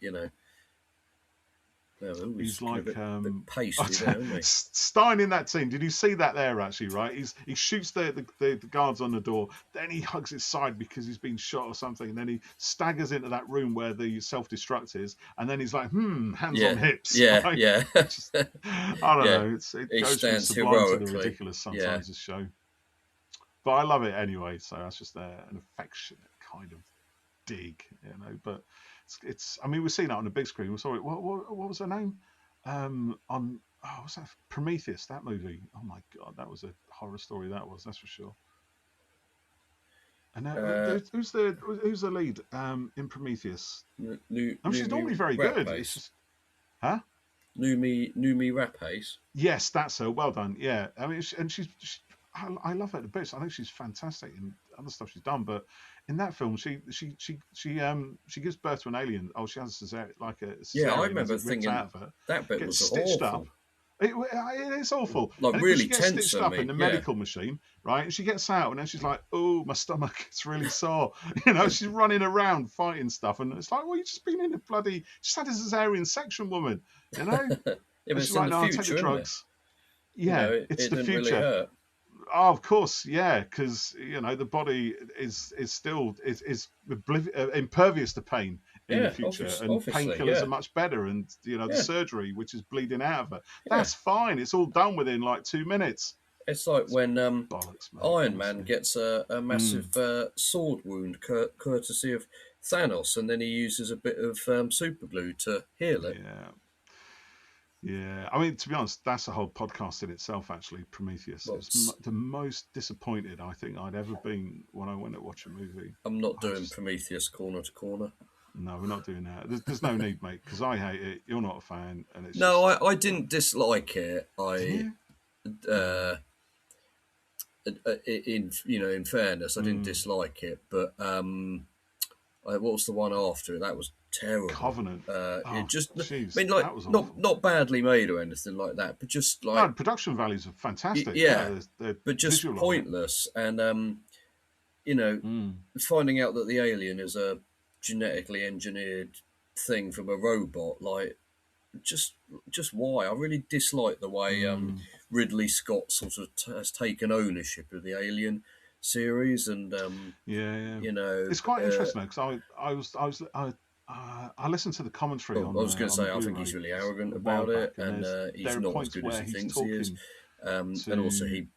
He's like a bit pasty there, isn't he? Stein in that scene. Did you see that there? Actually, right? He shoots the guards on the door. Then he hugs his side because he's been shot or something. And then he staggers into that room where the self-destruct is. And then he's like, hands on hips. Yeah, right? yeah. I don't know. It goes from sublime to the ridiculous sometimes. This show, but I love it anyway. So that's just an affectionate kind of dig, But it's. I mean, we've seen that on the big screen. We saw it. What was her name? What's that? Prometheus. That movie. Oh my god, that was a horror story. That's for sure. And who's the lead in Prometheus? She's normally very good. It's just, huh? Noomi Rapace. Yes, that's her. Well done. Yeah, I mean, I love her at the best. I think she's fantastic in other stuff she's done, but in that film, she gives birth to an alien. Oh, she has a cesarean. Yeah, I remember thinking out of her, that bit was stitched awful. Up. It's awful. Like and really she gets tense stitched up in the medical machine, right? And she gets out, and then she's like, "Oh, my stomach, it's really sore." She's running around fighting stuff, and it's like, "Well, you just been in a bloody, just had a cesarean section, woman." Yeah, but it's like, in "No, the I'll take future, the drugs." Yeah, it's the future. Really hurt. Oh, of course, yeah, because the body is still impervious to pain in the future, and painkillers are much better, and the surgery, which is bleeding out of her, that's fine. It's all done within like 2 minutes. It's like when Iron Man gets a massive sword wound, courtesy of Thanos, and then he uses a bit of super glue to heal it. Yeah, I mean, to be honest, that's a whole podcast in itself, actually, Prometheus. It's the most disappointed I think I'd ever been when I went to watch a movie. I'm not doing Prometheus corner to corner. No, we're not doing that. There's no need, mate, because I hate it. You're not a fan. And it's I didn't dislike it. In fairness, I didn't dislike it, but what was the one after it? That was terrible. Covenant. Not badly made or anything like that, but just like the production values are fantastic. They're but just pointless. And finding out that the alien is a genetically engineered thing from a robot, like just why? I really dislike the way Ridley Scott sort of has taken ownership of the Alien series, and it's quite interesting because I listened to the commentary. I was going to say I think he's really arrogant about it, and he's not as good as he thinks he is. And also he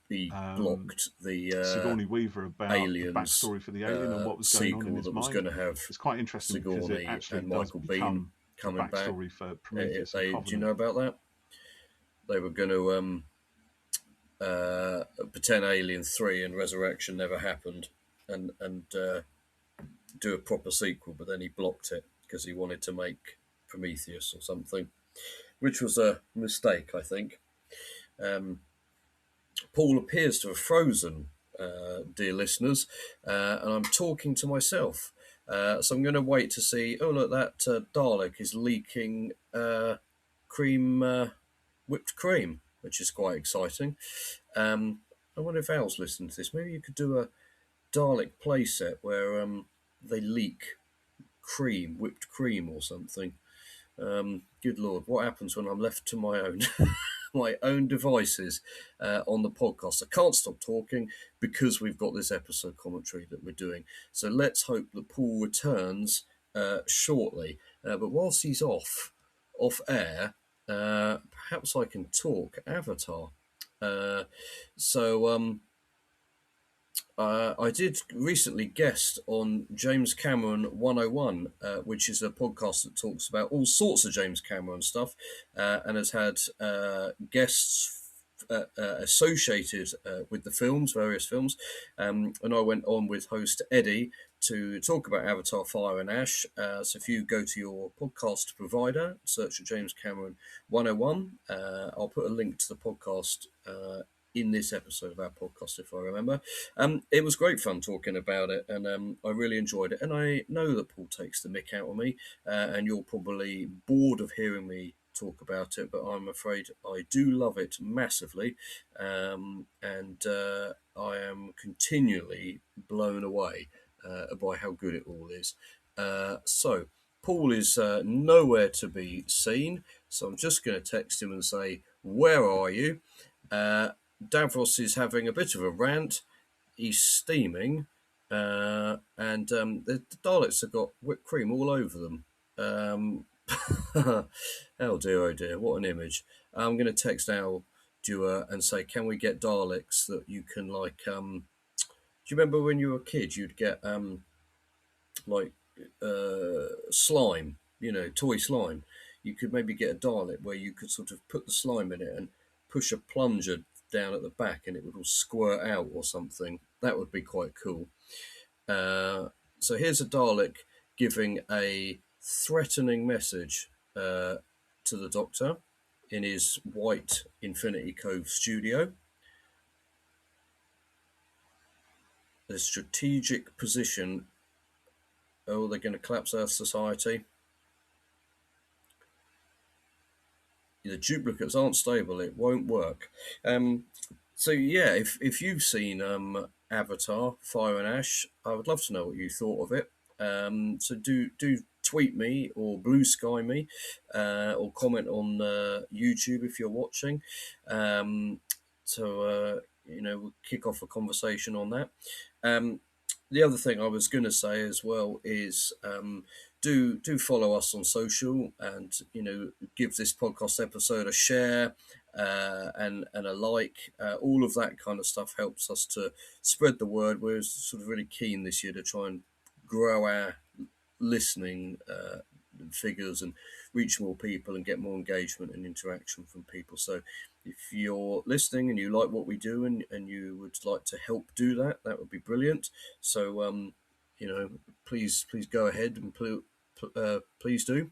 blocked the Sigourney Weaver about Aliens the backstory for the alien and what was going on in his mind. Was going to have it's quite interesting Sigourney because it actually and Michael Biehn coming back. For Prometheus do you know about that? They were going to pretend Alien 3 and Resurrection never happened, and do a proper sequel, but then he blocked it because he wanted to make Prometheus or something, which was a mistake, I think. Paul appears to have frozen, dear listeners, and I'm talking to myself. So I'm going to wait to see. Oh, look, that Dalek is leaking whipped cream, which is quite exciting. I wonder if Al's listened to this. Maybe you could do a Dalek playset where they leak whipped cream or something. Good Lord, what happens when I'm left to my own my own devices on the podcast? I can't stop talking because we've got this episode commentary that we're doing. So let's hope that Paul returns shortly. But whilst he's off air, perhaps I can talk Avatar. I did recently guest on James Cameron 101, which is a podcast that talks about all sorts of James Cameron stuff, and has had guests associated with the films, various films. And I went on with host Eddie to talk about Avatar Fire and Ash. So if you go to your podcast provider, search for James Cameron 101, I'll put a link to the podcast in this episode of our podcast, if I remember. It was great fun talking about it, and I really enjoyed it. And I know that Paul takes the mick out of me, and you're probably bored of hearing me talk about it, but I'm afraid I do love it massively, and I am continually blown away by how good it all is. So Paul is nowhere to be seen, so I'm just going to text him and say, "Where are you?" Davros is having a bit of a rant. He's steaming, and the Daleks have got whipped cream all over them. Oh dear, what an image. I'm going to text Al Dewar and say, can we get Daleks that you can, like, do you remember when you were a kid, you'd get, like, slime, toy slime. You could maybe get a Dalek where you could sort of put the slime in it and push a plunger down at the back and it would all squirt out or something. That would be quite cool. So here's a Dalek giving a threatening message to the Doctor in his white Infinity Cove studio. The strategic position. Oh, they're going to collapse Earth society. The duplicates aren't stable. It won't work. So yeah, if you've seen Avatar: Fire and Ash, I would love to know what you thought of it. So do tweet me or blue sky me, or comment on YouTube if you're watching. We'll kick off a conversation on that. The other thing I was going to say as well is do follow us on social, and give this podcast episode a share and a like. All of that kind of stuff helps us to spread the word. We're sort of really keen this year to try and grow our listening figures and reach more people and get more engagement and interaction from people. So if you're listening and you like what we do and you would like to help do that, that would be brilliant. So please go ahead and please do.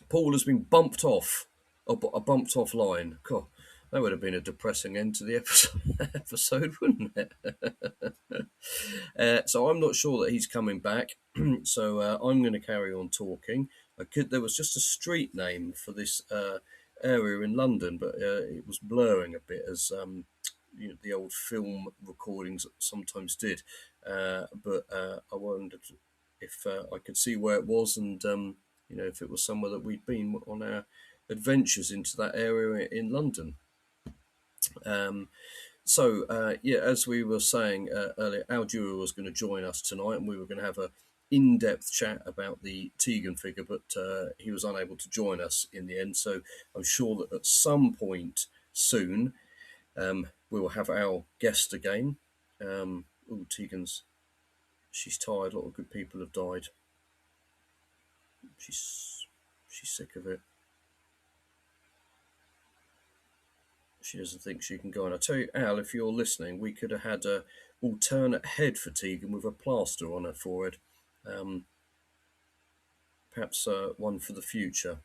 Paul has been bumped off, a bumped off line. God, that would have been a depressing end to the episode, wouldn't it? So I'm not sure that he's coming back. So I'm going to carry on talking. There was just a street name for this area in London, but it was blurring a bit, as the old film recordings sometimes did. But I wondered if I could see where it was, and if it was somewhere that we'd been on our adventures into that area in London. As we were saying earlier, Al Dewar was going to join us tonight, and we were going to have a in-depth chat about the Tegan figure, but he was unable to join us in the end. So I'm sure that at some point soon we will have our guest again. Tegan's, she's tired. A lot of good people have died. She's sick of it. She doesn't think she can go on. I tell you, Al, if you're listening, we could have had a alternate head for Tegan with a plaster on her forehead. Perhaps one for the future.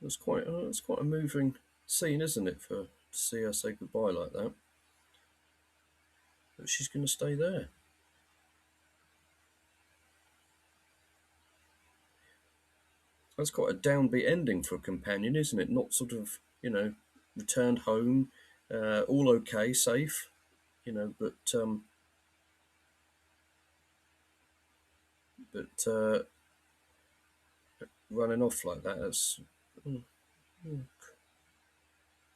It's quite a moving scene, isn't it, to see her say goodbye like that? But she's going to stay there. That's quite a downbeat ending for a companion, isn't it? Not sort of, returned home, all okay, safe, but running off like that, that's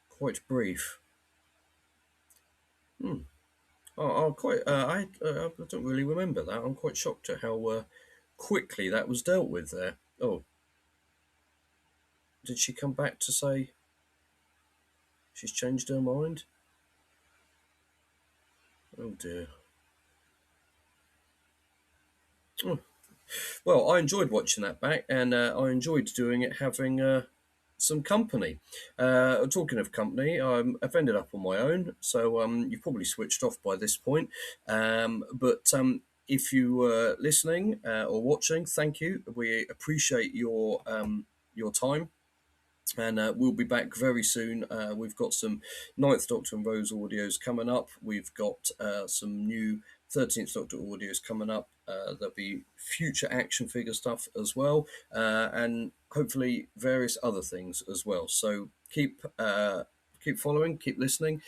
quite brief. I don't really remember that. I'm quite shocked at how quickly that was dealt with there. Oh, did she come back to say she's changed her mind? Oh dear. Oh. Well, I enjoyed watching that back, and I enjoyed doing it having some company. Talking of company, I've ended up on my own, so you've probably switched off by this point. But if you were listening or watching, thank you. We appreciate your time. And we'll be back very soon. We've got some 9th Doctor and Rose audios coming up. We've got some new 13th Doctor audios coming up. There'll be future action figure stuff as well. And hopefully various other things as well. So keep keep following, keep listening,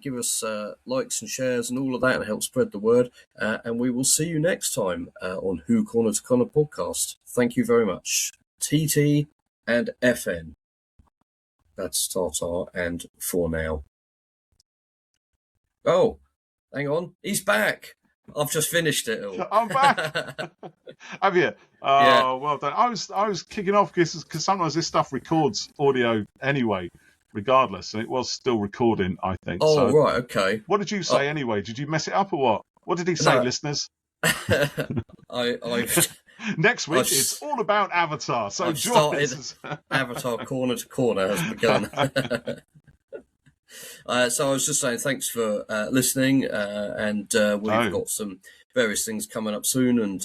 give us likes and shares and all of that, and help spread the word. And we will see you next time on Who Corner to Corner podcast. Thank you very much. TT and FN. That's Tartar and for now. Oh, hang on. He's back. I've just finished it all. I'm back. Have you? Oh, yeah. Well done. I was kicking off because sometimes this stuff records audio anyway, regardless, and it was still recording, I think. Oh, so, right, okay. What did you say anyway? Did you mess it up or what? What did he say, listeners? Next week, it's all about Avatar. So I've started Avatar Corner to Corner has begun. So I was just saying thanks for listening, and we've got some various things coming up soon, and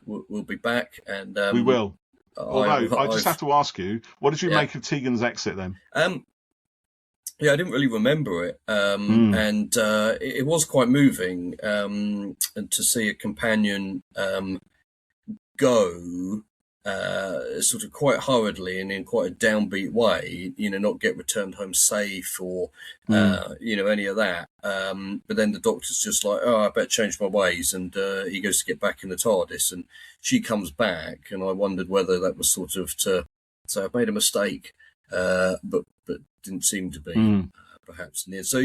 we'll be back. And we will. Although I just have to ask you, what did you make of Tegan's exit then? Yeah, I didn't really remember it, and it was quite moving and to see a companion go sort of quite hurriedly and in quite a downbeat way, not get returned home safe or, any of that. But then the Doctor's just like, oh, I better change my ways. And he goes to get back in the TARDIS and she comes back. And I wondered whether that was sort of to say I've made a mistake, but didn't seem to be. Perhaps near. So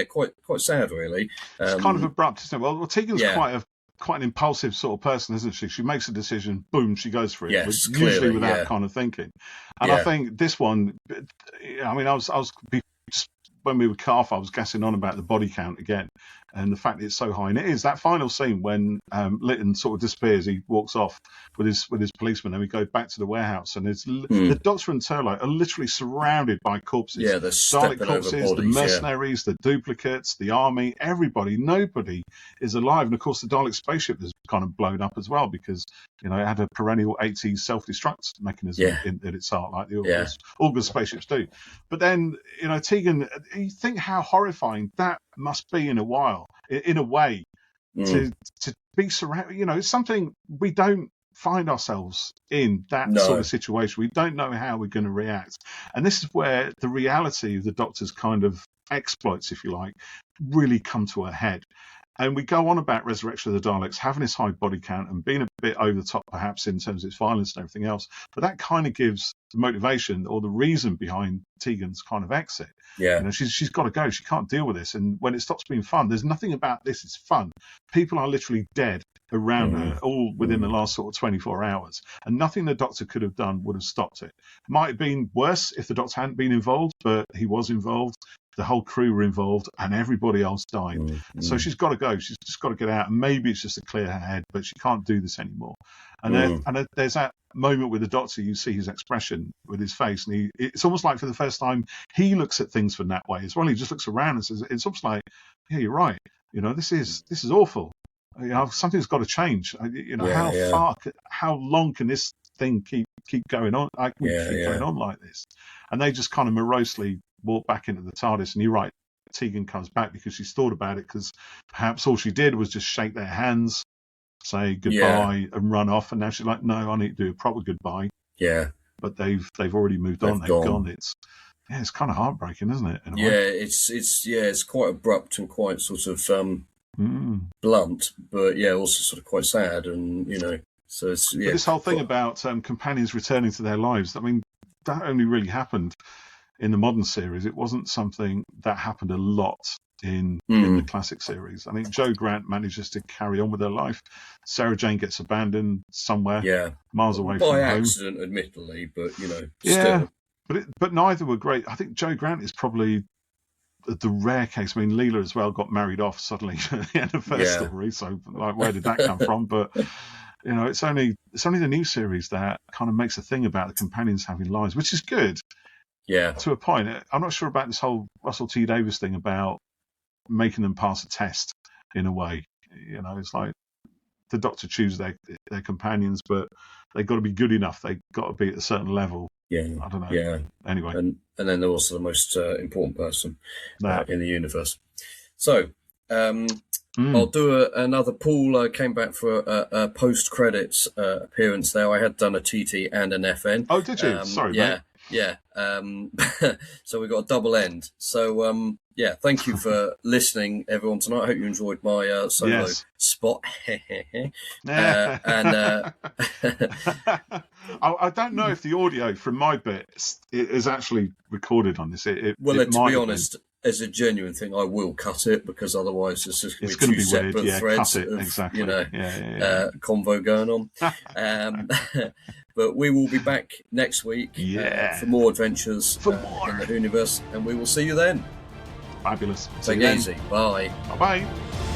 quite sad really. It's kind of abrupt, isn't it? Well, Tegan's quite an impulsive sort of person, isn't she? She makes a decision, boom, she goes for it. Yes, usually without kind of thinking. And I think this one, I mean, I was just when we were cut off, I was gassing on about the body count again, and the fact that it's so high. And it is that final scene when Lytton sort of disappears. He walks off with his policeman, and we go back to the warehouse, and it's the Doctor and Turlough are literally surrounded by corpses. Yeah, the Dalek corpses, the mercenaries, the duplicates, the army, everybody. Nobody is alive, and of course the Dalek spaceship is kind of blown up as well because it had a perennial 80s self-destruct mechanism in its heart, like the August spaceships do. But then Tegan, you think how horrifying that must be in a way to be surrounded. It's something we don't find ourselves in that sort of situation. We don't know how we're going to react, and this is where the reality of the Doctor's kind of exploits, if you like, really come to a head. And we go on about Resurrection of the Daleks having this high body count and being a bit over the top, perhaps, in terms of its violence and everything else. But that kind of gives the motivation or the reason behind Tegan's kind of exit. Yeah. She's got to go. She can't deal with this. And when it stops being fun, there's nothing about this is fun. People are literally dead around her, all within the last sort of 24 hours. And nothing the Doctor could have done would have stopped it. Might have been worse if the Doctor hadn't been involved, but he was involved. The whole crew were involved, and everybody else died. So she's got to go. She's just got to get out. And maybe it's just to clear her head, but she can't do this anymore. And there's that moment with the Doctor. You see his expression with his face, and it's almost like for the first time he looks at things from that way as well. He just looks around and says, "It's almost like, yeah, you're right. This is awful. Something's got to change. How long can this thing keep going on? Going on like this?" And they just kind of morosely walk back into the TARDIS, and you're right, Tegan comes back because she's thought about it, because perhaps all she did was just shake their hands, say goodbye and run off, and now she's like, no, I need to do a proper goodbye. But they've already moved on. They've gone. It's kind of heartbreaking, isn't it? It's quite abrupt and quite sort of blunt, but also sort of quite sad, and so it's But this whole thing about companions returning to their lives, I mean, that only really happened in the modern series. It wasn't something that happened a lot in the classic series. I think Jo Grant manages to carry on with her life. Sarah Jane gets abandoned somewhere, miles away from home. By accident, admittedly, but still. But neither were great. I think Jo Grant is probably the rare case. I mean, Leela as well got married off suddenly at the end of her story. So, like, where did that come from? But it's only the new series that kind of makes a thing about the companions having lives, which is good. Yeah. To a point. I'm not sure about this whole Russell T Davies thing about making them pass a test in a way. It's like the Doctor chooses their companions, but they've got to be good enough. They've got to be at a certain level. Yeah. I don't know. Yeah. Anyway. And then they're also the most important person in the universe. So, I'll do another Paul. I came back for a post-credits appearance there. I had done a TT and an FN. Oh, did you? Sorry, mate. Yeah. So we've got a double end. So yeah, thank you for listening, everyone, tonight. I hope you enjoyed my solo spot. I don't know if the audio from my bit is actually recorded on this. Well, to be honest, as a genuine thing, I will cut it, because otherwise it's just going to be two separate threads of exactly. convo going on. But we will be back next week for more adventures in the Universe, and we will see you then. Fabulous. Take it easy. Bye. Bye-bye.